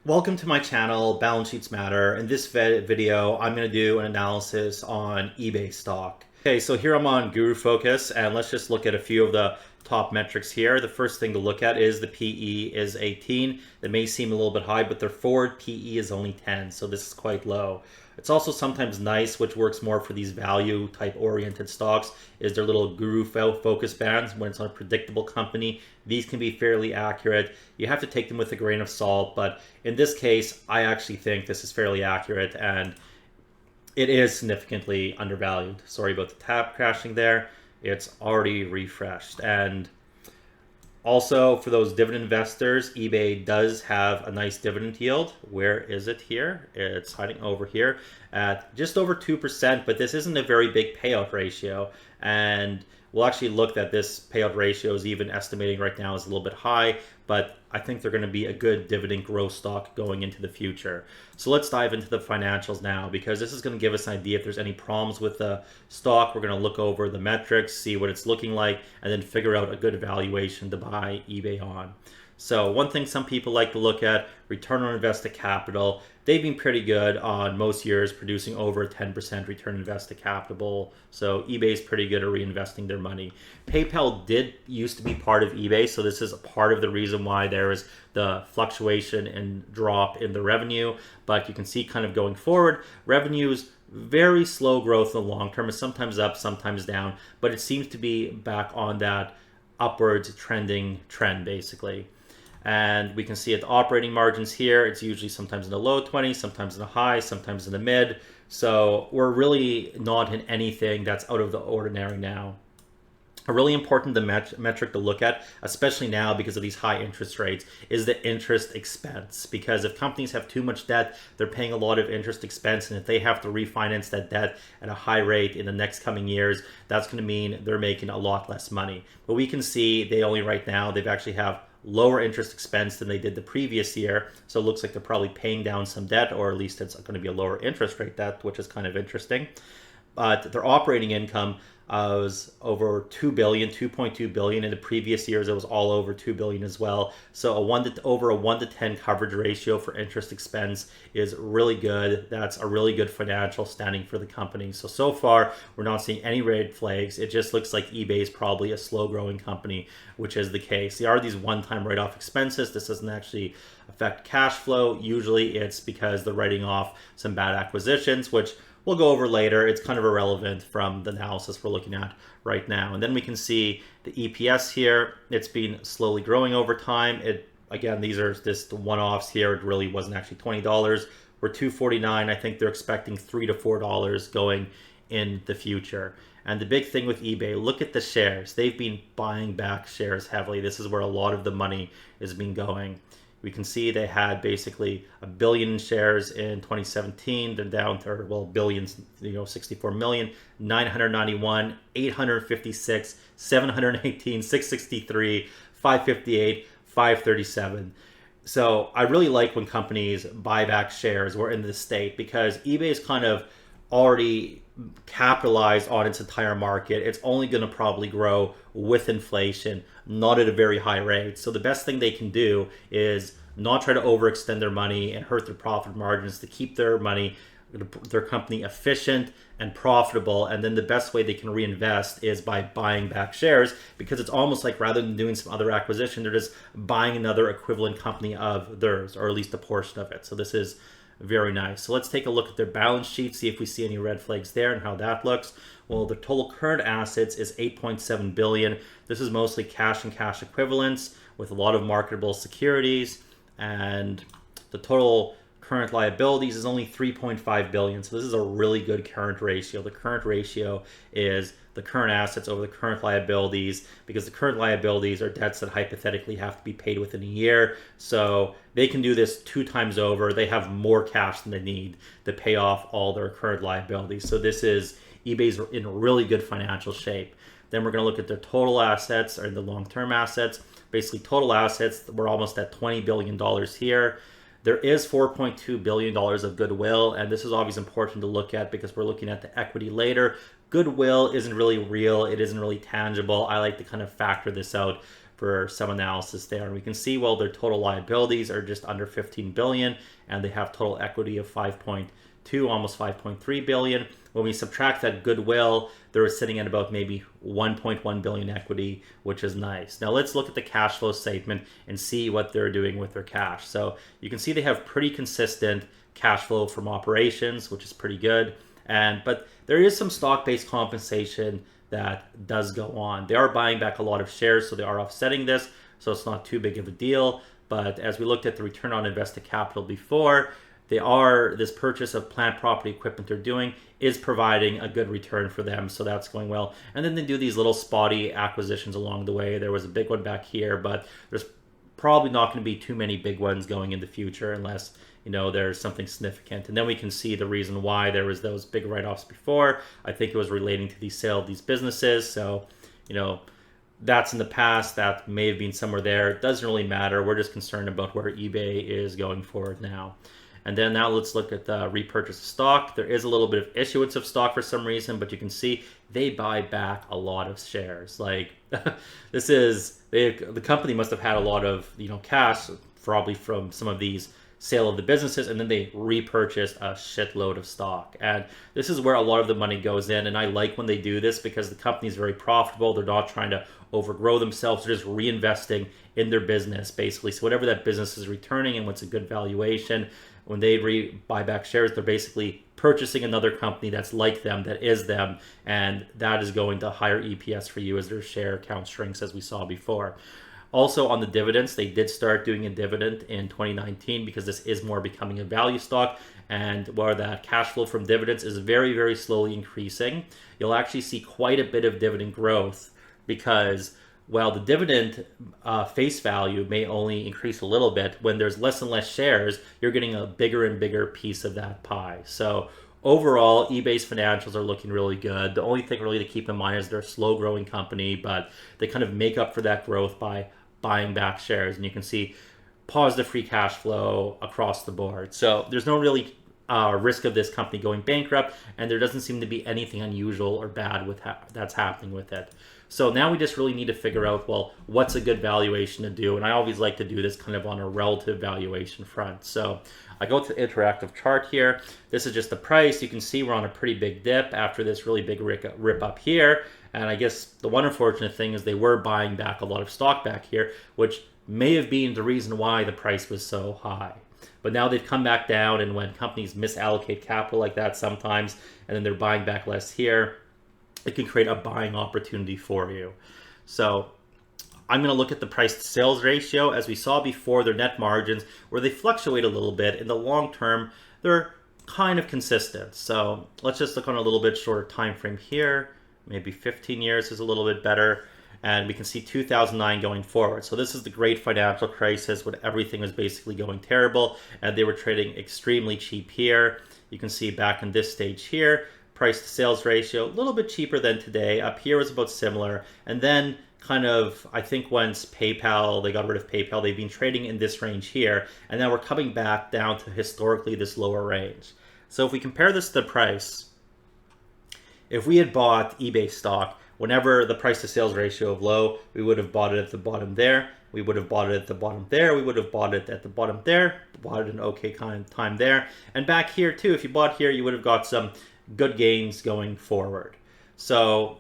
Welcome to my channel, Balance Sheets Matter. In this video, I'm going to do an analysis on eBay stock. Okay, so here I'm on Guru Focus, and let's just look at a few of the top metrics here. The first thing to look at is the PE is 18. That may seem a little bit high, but their forward PE is only 10, so this is quite low. It's also sometimes nice, which works more for these value type oriented stocks, is their little Guru focus bands. When it's on a predictable company, these can be fairly accurate. You have to take them with a grain of salt, but in this case, I actually think this is fairly accurate and it is significantly undervalued. Sorry about the tab crashing there. It's already refreshed. And also, for those dividend investors, eBay does have a nice dividend yield. Where is it here? It's hiding over here at just over 2%, but this isn't a very big payout ratio. And we'll actually look at this payout ratio is even estimating right now is a little bit high, but I think they're going to be a good dividend growth stock going into the future. So let's dive into the financials now, because this is going to give us an idea if there's any problems with the stock. We're going to look over the metrics, see what it's looking like, and then figure out a good valuation to buy eBay on. So one thing some people like to look at, return on invested capital. They've been pretty good on most years, producing over a 10% return on invested capital. So eBay is pretty good at reinvesting their money. PayPal did used to be part of eBay, so this is a part of the reason why there is the fluctuation and drop in the revenue. But you can see kind of going forward, revenues very slow growth in the long term. It's sometimes up, sometimes down, but it seems to be back on that upwards trending trend basically. And we can see at the operating margins here, it's usually sometimes in the low 20s, sometimes in the high, sometimes in the mid. So we're really not in anything that's out of the ordinary now. A really important metric to look at, especially now because of these high interest rates, is the interest expense. Because if companies have too much debt, they're paying a lot of interest expense. And if they have to refinance that debt at a high rate in the next coming years, that's going to mean they're making a lot less money. But we can see they only right now, they've actually have lower interest expense than they did the previous year. So it looks like they're probably paying down some debt, or at least it's going to be a lower interest rate debt, which is kind of interesting. But their operating income was over 2 billion, 2.2 billion. In the previous years, it was all over 2 billion as well. So over a 1 to 10 coverage ratio for interest expense is really good. That's a really good financial standing for the company. So far, we're not seeing any red flags. It just looks like eBay is probably a slow growing company, which is the case. There are these one-time write-off expenses. This doesn't actually affect cash flow. Usually it's because they're writing off some bad acquisitions, which we'll go over later. It's kind of irrelevant from the analysis we're looking at right now. And then we can see the EPS here. It's been slowly growing over time. Again, these are just one-offs here. It really wasn't actually $20. We're $2.49. I think they're expecting $3 to $4 going in the future. And the big thing with eBay, look at the shares. They've been buying back shares heavily. This is where a lot of the money has been going. We can see they had basically 1 billion shares in 2017. They're down to, well, billions, 64 million, 991, 856, 718, 663, 558, 537. So I really like when companies buy back shares. We're in this state because eBay is kind of already capitalized on its entire market. It's only going to probably grow with inflation, not at a very high rate. So the best thing they can do is not try to overextend their money and hurt their profit margins to keep their money, their company efficient and profitable. And then the best way they can reinvest is by buying back shares, because it's almost like rather than doing some other acquisition, they're just buying another equivalent company of theirs, or at least a portion of it. So this is very nice. So let's take a look at their balance sheet, see if we see any red flags there and how that looks. Well, the total current assets is 8.7 billion. This is mostly cash and cash equivalents with a lot of marketable securities. And the total current liabilities is only 3.5 billion. So this is a really good current ratio. The current ratio is the current assets over the current liabilities, because the current liabilities are debts that hypothetically have to be paid within a year. So they can do this 2 times over. They have more cash than they need to pay off all their current liabilities. So this is eBay's in really good financial shape. Then we're going to look at their total assets, or the long-term assets. Basically total assets, we're almost at $20 billion here. There is $4.2 billion of goodwill, and this is always important to look at because we're looking at the equity later. Goodwill isn't really real. It isn't really tangible. I like to kind of factor this out for some analysis there. And we can see, well, their total liabilities are just under 15 billion, and they have total equity of 5.2, almost 5.3 billion. When we subtract that goodwill, they're sitting at about maybe 1.1 billion equity, which is nice. Now let's look at the cash flow statement and see what they're doing with their cash. So you can see they have pretty consistent cash flow from operations, which is pretty good. But there is some stock-based compensation that does go on. They are buying back a lot of shares, so they are offsetting this, so it's not too big of a deal. But as we looked at the return on invested capital before, this purchase of plant, property, equipment they're doing is providing a good return for them, so that's going well. And then they do these little spotty acquisitions along the way. There was a big one back here, but there's probably not going to be too many big ones going in the future unless there's something significant. And then we can see the reason why there was those big write-offs before. I think it was relating to the sale of these businesses. So that's in the past. That may have been somewhere there. It doesn't really matter. We're just concerned about where eBay is going forward now. And then now let's look at the repurchase of stock. There is a little bit of issuance of stock for some reason, but you can see they buy back a lot of shares. Like the company must have had a lot of cash, probably from some of these sale of the businesses, and then they repurchased a shitload of stock. And this is where a lot of the money goes in, and I like when they do this because the company is very profitable. They're not trying to overgrow themselves. They're just reinvesting in their business, basically. So whatever that business is returning and what's a good valuation, when they buy back shares, they're basically purchasing another company that's like them, that is them, and that is going to higher EPS for you as their share count shrinks, as we saw before. Also on the dividends, they did start doing a dividend in 2019 because this is more becoming a value stock, and where that cash flow from dividends is very, very slowly increasing. You'll actually see quite a bit of dividend growth because while the dividend face value may only increase a little bit, when there's less and less shares, you're getting a bigger and bigger piece of that pie. So overall, eBay's financials are looking really good. The only thing really to keep in mind is they're a slow-growing company, but they kind of make up for that growth by buying back shares. And you can see positive free cash flow across the board. So there's no really risk of this company going bankrupt, and there doesn't seem to be anything unusual or bad with that's happening with it. So now we just really need to figure out, well, what's a good valuation to do? And I always like to do this kind of on a relative valuation front. So I go to the interactive chart here. This is just the price. You can see we're on a pretty big dip after this really big rip up here. And I guess the one unfortunate thing is they were buying back a lot of stock back here, which may have been the reason why the price was so high. But now they've come back down, and when companies misallocate capital like that sometimes, and then they're buying back less here, it can create a buying opportunity for you. So I'm going to look at the price to sales ratio. As we saw before, their net margins, where they fluctuate a little bit, in the long term, they're kind of consistent. So let's just look on a little bit shorter time frame here. Maybe 15 years is a little bit better. And we can see 2009 going forward. So this is the great financial crisis when everything was basically going terrible, and they were trading extremely cheap here. You can see back in this stage here, price to sales ratio, a little bit cheaper than today. Up here was about similar. And then kind of, I think once PayPal, they got rid of PayPal, they've been trading in this range here. And now we're coming back down to historically this lower range. So if we compare this to the price, if we had bought eBay stock, whenever the price to sales ratio of low, we would have bought it at the bottom there. We would have bought it at the bottom there. We would have bought it at the bottom there. Bought it an okay kind of time there. And back here too, if you bought here, you would have got some good gains going forward. So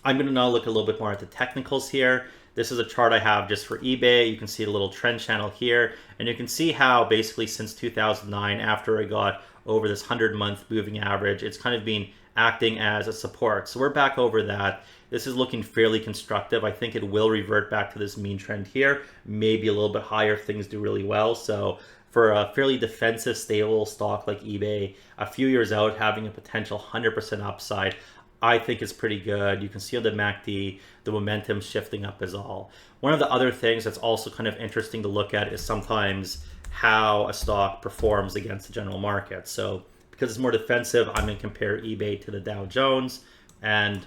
I'm going to now look a little bit more at the technicals here. This is a chart I have just for eBay. You can see the little trend channel here, and you can see how basically since 2009, after I got over this 100-month moving average, it's kind of been acting as a support. So we're back over that. This is looking fairly constructive. I think it will revert back to this mean trend here, maybe a little bit higher if things do really well. So for a fairly defensive, stable stock like eBay, a few years out, having a potential 100% upside, I think is pretty good. You can see on the MACD, the momentum shifting up is all. One of the other things that's also kind of interesting to look at is sometimes how a stock performs against the general market. So because it's more defensive, I'm going to compare eBay to the Dow Jones, and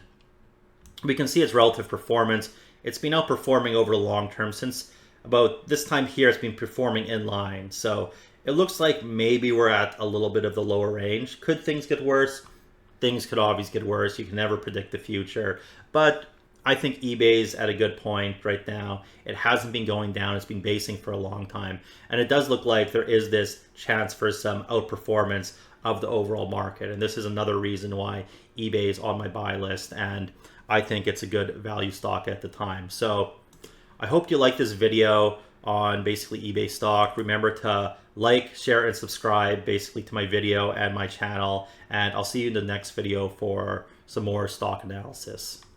we can see its relative performance. It's been outperforming over the long term. Since about this time here, it's been performing in line. So it looks like maybe we're at a little bit of the lower range. Could things get worse? Things could always get worse. You can never predict the future. But I think eBay's at a good point right now. It hasn't been going down. It's been basing for a long time. And it does look like there is this chance for some outperformance of the overall market. And this is another reason why eBay is on my buy list. And I think it's a good value stock at the time. So I hope you like this video on basically eBay stock. Remember to like, share, and subscribe basically to my video and my channel. And I'll see you in the next video for some more stock analysis.